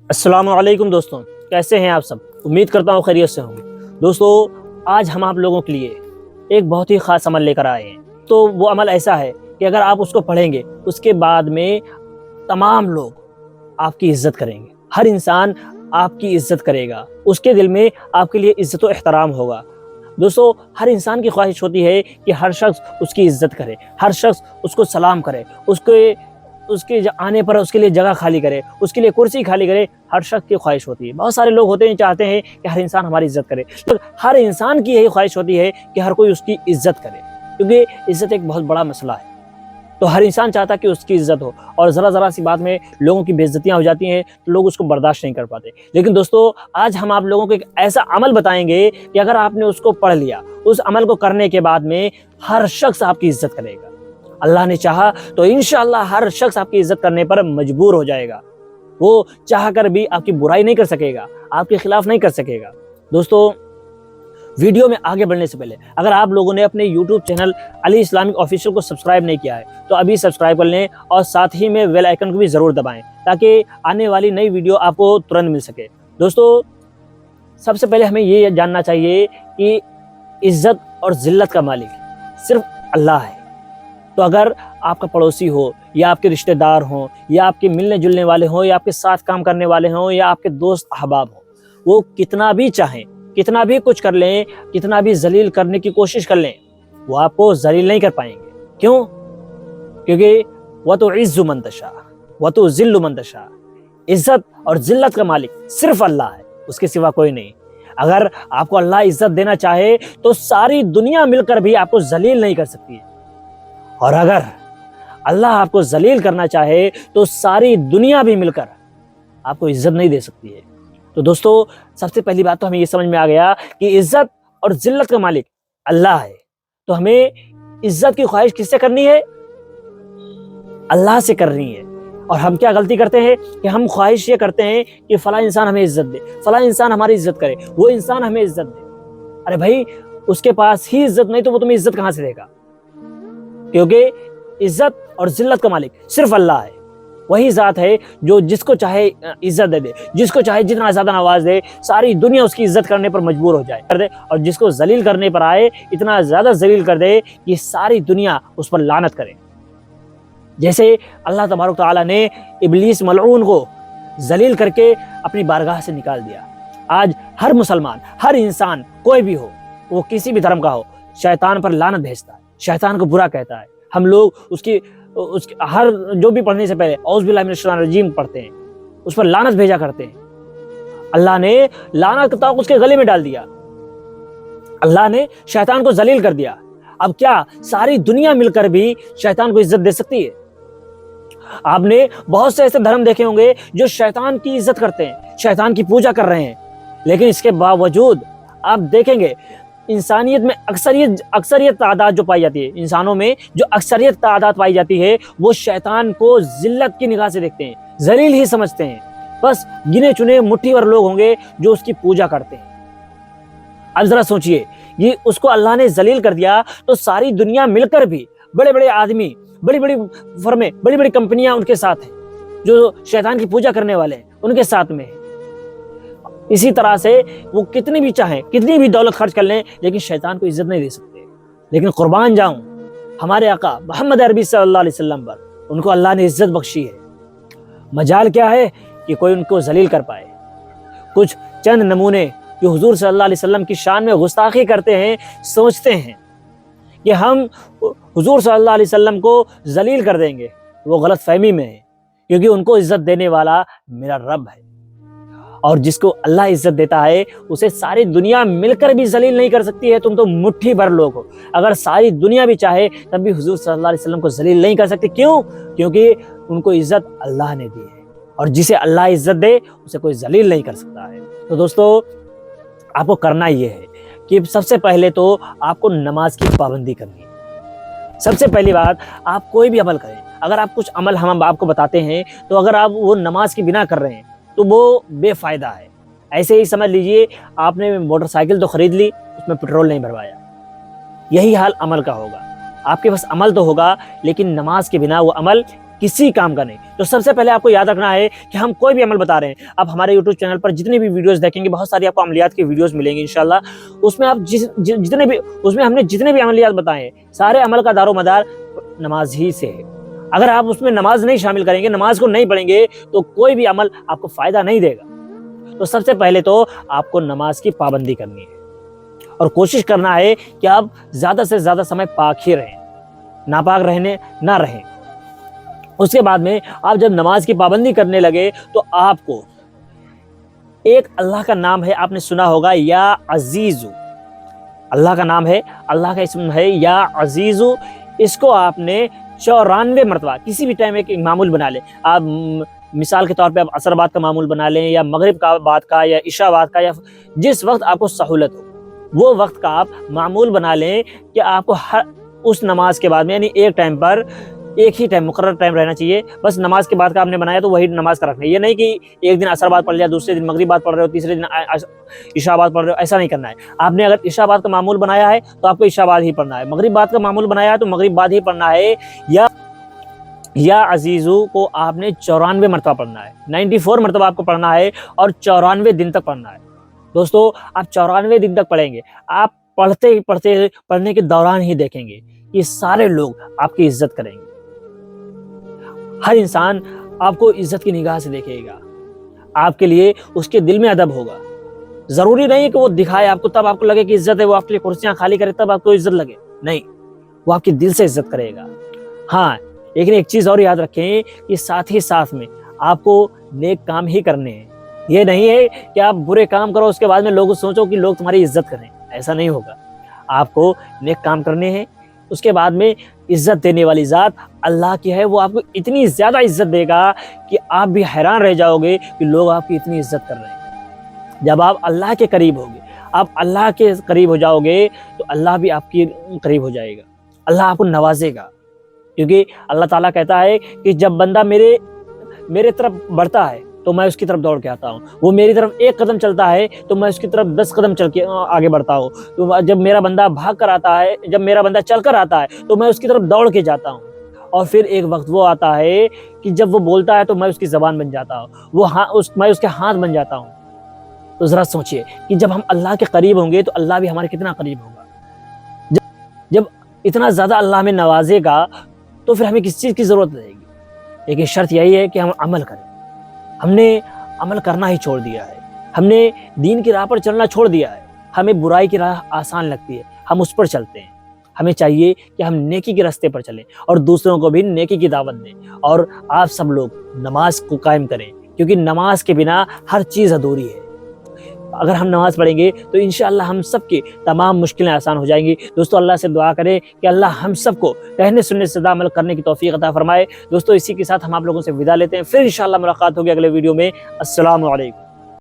السلام علیکم دوستوں، کیسے ہیں آپ سب؟ امید کرتا ہوں خیریت سے ہوں۔ دوستو، آج ہم آپ لوگوں کے لیے ایک بہت ہی خاص عمل لے کر آئے ہیں۔ تو وہ عمل ایسا ہے کہ اگر آپ اس کو پڑھیں گے، اس کے بعد میں تمام لوگ آپ کی عزت کریں گے۔ ہر انسان آپ کی عزت کرے گا، اس کے دل میں آپ کے لیے عزت و احترام ہوگا۔ دوستو، ہر انسان کی خواہش ہوتی ہے کہ ہر شخص اس کی عزت کرے، ہر شخص اس کو سلام کرے، اس کے آنے پر اس کے لیے جگہ خالی کرے، اس کے لیے کرسی خالی کرے۔ ہر شخص کی خواہش ہوتی ہے۔ بہت سارے لوگ ہوتے ہیں چاہتے ہیں کہ ہر انسان ہماری عزت کرے۔ تو ہر انسان کی یہی خواہش ہوتی ہے کہ ہر کوئی اس کی عزت کرے، کیونکہ عزت ایک بہت بڑا مسئلہ ہے۔ تو ہر انسان چاہتا ہے کہ اس کی عزت ہو، اور ذرا سی بات میں لوگوں کی بے عزتیاں ہو جاتی ہیں تو لوگ اس کو برداشت نہیں کر پاتے۔ لیکن دوستو، آج ہم آپ لوگوں کو ایک ایسا عمل بتائیں گے کہ اگر آپ نے اس کو پڑھ لیا، اس عمل کو کرنے کے بعد میں ہر شخص آپ کی عزت کرے گا۔ اللہ نے چاہا تو انشاءاللہ ہر شخص آپ کی عزت کرنے پر مجبور ہو جائے گا۔ وہ چاہ کر بھی آپ کی برائی نہیں کر سکے گا، آپ کے خلاف نہیں کر سکے گا۔ دوستو، ویڈیو میں آگے بڑھنے سے پہلے اگر آپ لوگوں نے اپنے یوٹیوب چینل علی اسلامک آفیشیل کو سبسکرائب نہیں کیا ہے تو ابھی سبسکرائب کر لیں، اور ساتھ ہی میں بیل آئیکن کو بھی ضرور دبائیں تاکہ آنے والی نئی ویڈیو آپ کو ترنت مل سکے۔ دوستو، سب سے پہلے ہمیں یہ جاننا چاہیے کہ عزت اور ذلت کا مالک صرف اللہ ہے۔ تو اگر آپ کا پڑوسی ہو، یا آپ کے رشتہ دار ہوں، یا آپ کے ملنے جلنے والے ہوں، یا آپ کے ساتھ کام کرنے والے ہوں، یا آپ کے دوست احباب ہوں، وہ کتنا بھی چاہیں، کتنا بھی کچھ کر لیں، کتنا بھی ذلیل کرنے کی کوشش کر لیں، وہ آپ کو ذلیل نہیں کر پائیں گے۔ کیوں؟ کیونکہ وَتُعِزُّ مَن تَشَاءُ وَتُذِلُّ مَن تَشَاءُ، عزت اور ذلت کا مالک صرف اللہ ہے، اس کے سوا کوئی نہیں۔ اگر آپ کو اللہ عزت دینا چاہے تو ساری دنیا مل کر بھی آپ کو ذلیل نہیں کر سکتی ہے، اور اگر اللہ آپ کو ذلیل کرنا چاہے تو ساری دنیا بھی مل کر آپ کو عزت نہیں دے سکتی ہے۔ تو دوستو، سب سے پہلی بات تو ہمیں یہ سمجھ میں آ گیا کہ عزت اور ذلت کا مالک اللہ ہے۔ تو ہمیں عزت کی خواہش کس سے کرنی ہے؟ اللہ سے کرنی ہے۔ اور ہم کیا غلطی کرتے ہیں کہ ہم خواہش یہ کرتے ہیں کہ فلاں انسان ہمیں عزت دے، فلاں انسان ہماری عزت کرے، وہ انسان ہمیں عزت دے۔ ارے بھائی، اس کے پاس ہی عزت نہیں تو وہ تمہیں عزت کہاں سے دے گا؟ کیونکہ عزت اور ذلت کا مالک صرف اللہ ہے۔ وہی ذات ہے جو جس کو چاہے عزت دے دے، جس کو چاہے جتنا زیادہ نواز دے، ساری دنیا اس کی عزت کرنے پر مجبور ہو جائے کر دے، اور جس کو ذلیل کرنے پر آئے اتنا زیادہ ذلیل کر دے کہ ساری دنیا اس پر لعنت کرے۔ جیسے اللہ تبارک تعالیٰ نے ابلیس ملعون کو ذلیل کر کے اپنی بارگاہ سے نکال دیا۔ آج ہر مسلمان، ہر انسان، کوئی بھی ہو، وہ کسی بھی دھرم کا ہو، شیطان پر لعنت بھیجتا ہے، شیطان کو برا کہتا ہے۔ ہم لوگ اس کی ہر جو بھی پڑھنے سے پہلے اعوذ باللہ من الشیطان الرجیم پڑھتے ہیں، اس پر لعنت بھیجا کرتے ہیں۔ اللہ نے لعنت کا طوق اس کے گلے میں ڈال دیا، اللہ نے شیطان کو ذلیل کر دیا۔ اب کیا ساری دنیا مل کر بھی شیطان کو عزت دے سکتی ہے؟ آپ نے بہت سے ایسے دھرم دیکھے ہوں گے جو شیطان کی عزت کرتے ہیں، شیطان کی پوجا کر رہے ہیں، لیکن اس کے باوجود آپ دیکھیں گے انسانیت میں اکثریت تعداد جو پائی جاتی ہے، انسانوں میں جو اکثریت تعداد پائی جاتی ہے، وہ شیطان کو ذلت کی نگاہ سے دیکھتے ہیں، ذلیل ہی سمجھتے ہیں۔ بس گنے چنے مٹھی بھر لوگ ہوں گے جو اس کی پوجا کرتے ہیں۔ اب ذرا سوچئے، یہ اس کو اللہ نے ذلیل کر دیا تو ساری دنیا مل کر بھی بڑے بڑے آدمی، بڑی بڑی فرمیں، بڑی بڑی کمپنیاں ان کے ساتھ ہیں، جو شیطان کی پوجا کرنے والے ہیں ان کے ساتھ میں ہیں۔ اسی طرح سے وہ کتنی بھی چاہیں، کتنی بھی دولت خرچ کر لیں، لیکن شیطان کو عزت نہیں دے سکتے۔ لیکن قربان جاؤں ہمارے آقا محمد عربی صلی اللہ علیہ وسلم پر، ان کو اللہ نے عزت بخشی ہے۔ مجال کیا ہے کہ کوئی ان کو ذلیل کر پائے؟ کچھ چند نمونے جو حضور صلی اللہ علیہ وسلم کی شان میں گستاخی کرتے ہیں، سوچتے ہیں کہ ہم حضور صلی اللہ علیہ وسلم کو ذلیل کر دیں گے، وہ غلط فہمی میں ہے، کیونکہ ان کو عزت دینے والا میرا رب ہے، اور جس کو اللہ عزت دیتا ہے اسے ساری دنیا مل کر بھی ذلیل نہیں کر سکتی ہے۔ تم تو مٹھی بھر لوگ ہو، اگر ساری دنیا بھی چاہے تب بھی حضور صلی اللہ علیہ وسلم کو ذلیل نہیں کر سکتی۔ کیوں؟ کیونکہ ان کو عزت اللہ نے دی ہے، اور جسے اللہ عزت دے اسے کوئی ذلیل نہیں کر سکتا ہے۔ تو دوستو، آپ کو کرنا یہ ہے کہ سب سے پہلے تو آپ کو نماز کی پابندی کرنی ہے۔ سب سے پہلی بات، آپ کوئی بھی عمل کریں، اگر آپ کچھ عمل ہم آپ کو بتاتے ہیں تو اگر آپ وہ نماز کی بنا کر رہے ہیں تو وہ بے فائدہ ہے۔ ایسے ہی سمجھ لیجئے آپ نے موٹر سائیکل تو خرید لی، اس میں پیٹرول نہیں بھروایا، یہی حال عمل کا ہوگا۔ آپ کے پاس عمل تو ہوگا لیکن نماز کے بنا وہ عمل کسی کام کا نہیں۔ تو سب سے پہلے آپ کو یاد رکھنا ہے کہ ہم کوئی بھی عمل بتا رہے ہیں، آپ ہمارے یوٹیوب چینل پر جتنی بھی ویڈیوز دیکھیں گے، بہت ساری آپ کو عملیات کی ویڈیوز ملیں گی انشاءاللہ۔ اس میں آپ ہم نے جتنے بھی عملیات بتائے ہیں، سارے عمل کا دار و مدار نماز ہی سے ہے۔ اگر آپ اس میں نماز نہیں شامل کریں گے، نماز کو نہیں پڑھیں گے، تو کوئی بھی عمل آپ کو فائدہ نہیں دے گا۔ تو سب سے پہلے تو آپ کو نماز کی پابندی کرنی ہے، اور کوشش کرنا ہے کہ آپ زیادہ سے زیادہ سمے پاک ہی رہیں، ناپاک رہنے نہ رہیں۔ اس کے بعد میں آپ جب نماز کی پابندی کرنے لگے تو آپ کو ایک اللہ کا نام ہے، آپ نے سنا ہوگا یا عزیزو، اللہ کا نام ہے، اللہ کا اسم ہے یا عزیزو۔ اس کو آپ نے 94 مرتبہ کسی بھی ٹائم ایک معمول بنا لیں۔ آپ مثال کے طور پہ آپ عصر بعد کا معمول بنا لیں، یا مغرب کا بعد کا، یا عشاء بعد کا، یا جس وقت آپ کو سہولت ہو وہ وقت کا آپ معمول بنا لیں کہ آپ کو ہر اس نماز کے بعد میں، یعنی ایک ٹائم پر ایک ہی ٹائم، مقرر ٹائم رہنا چاہیے۔ بس نماز کے بعد کا آپ نے بنایا تو وہی نماز کا رکھنا ہے۔ یہ نہیں کہ ایک دن عصر بعد پڑھ لیا، دوسرے دن مغرب بعد پڑھ رہے ہو، تیسرے دن عشاء بعد پڑھ رہے ہو، ایسا نہیں کرنا ہے۔ آپ نے اگر عشاء بعد کا معمول بنایا ہے تو آپ کو عشاء بعد ہی پڑھنا ہے، مغرب بعد کا معمول بنایا ہے تو مغرب بعد ہی پڑھنا ہے۔ یا عزیزو کو آپ نے 94 مرتبہ پڑھنا ہے، 94 مرتبہ آپ کو پڑھنا ہے، اور 94 دن تک پڑھنا ہے۔ دوستو آپ 94 دن تک پڑھیں گے، آپ پڑھنے کے دوران ہی دیکھیں گے کہ سارے لوگ آپ کی عزت کریں گے، ہر انسان آپ کو عزت کی نگاہ سے دیکھے گا، آپ کے لیے اس کے دل میں ادب ہوگا۔ ضروری نہیں کہ وہ دکھائے آپ کو تب آپ کو لگے کہ عزت ہے، وہ آپ کے لیے کرسیاں خالی کرے تب آپ کو عزت لگے، نہیں، وہ آپ کے دل سے عزت کرے گا۔ ہاں لیکن ایک چیز اور یاد رکھیں کہ ساتھ ہی ساتھ میں آپ کو نیک کام ہی کرنے ہیں۔ یہ نہیں ہے کہ آپ برے کام کرو اس کے بعد میں لوگ سوچو کہ لوگ تمہاری عزت کریں، ایسا نہیں ہوگا۔ آپ کو نیک کام کرنے ہیں، اس کے بعد میں عزت دینے والی ذات اللہ کی ہے، وہ آپ کو اتنی زیادہ عزت دے گا کہ آپ بھی حیران رہ جاؤ گے کہ لوگ آپ کی اتنی عزت کر رہے ہیں۔ جب آپ اللہ کے قریب ہوگے، آپ اللہ کے قریب ہو جاؤ گے تو اللہ بھی آپ کے قریب ہو جائے گا، اللہ آپ کو نوازے گا۔ کیونکہ اللہ تعالیٰ کہتا ہے کہ جب بندہ میرے طرف بڑھتا ہے تو میں اس کی طرف دوڑ کے آتا ہوں، وہ میری طرف ایک قدم چلتا ہے تو میں اس کی طرف 10 قدم چل کے آگے بڑھتا ہوں، تو جب میرا بندہ بھاگ کر آتا ہے، جب میرا بندہ چل کر آتا ہے تو میں اس کی طرف دوڑ کے جاتا ہوں، اور پھر ایک وقت وہ آتا ہے کہ جب وہ بولتا ہے تو میں اس کی زبان بن جاتا ہوں، میں اس کے ہاتھ بن جاتا ہوں۔ تو ذرا سوچئے کہ جب ہم اللہ کے قریب ہوں گے تو اللہ بھی ہمارے کتنا قریب ہوگا۔ جب اتنا زیادہ اللہ ہمیں نوازے گا تو پھر ہمیں کس چیز کی ضرورت رہے گی؟ لیکن شرط یہی ہے کہ ہم عمل کریں۔ ہم نے عمل کرنا ہی چھوڑ دیا ہے، ہم نے دین کی راہ پر چلنا چھوڑ دیا ہے، ہمیں برائی کی راہ آسان لگتی ہے، ہم اس پر چلتے ہیں۔ ہمیں چاہیے کہ ہم نیکی کے راستے پر چلیں اور دوسروں کو بھی نیکی کی دعوت دیں، اور آپ سب لوگ نماز کو قائم کریں، کیونکہ نماز کے بنا ہر چیز ادھوری ہے۔ اگر ہم نماز پڑھیں گے تو انشاءاللہ ہم سب کی تمام مشکلیں آسان ہو جائیں گی۔ دوستو اللہ سے دعا کریں کہ اللہ ہم سب کو کہنے سننے سے عمل کرنے کی توفیق عطا فرمائے۔ دوستو اسی کے ساتھ ہم آپ لوگوں سے وداع لیتے ہیں، پھر انشاءاللہ ملاقات ہوگی اگلے ویڈیو میں۔ السلام علیکم۔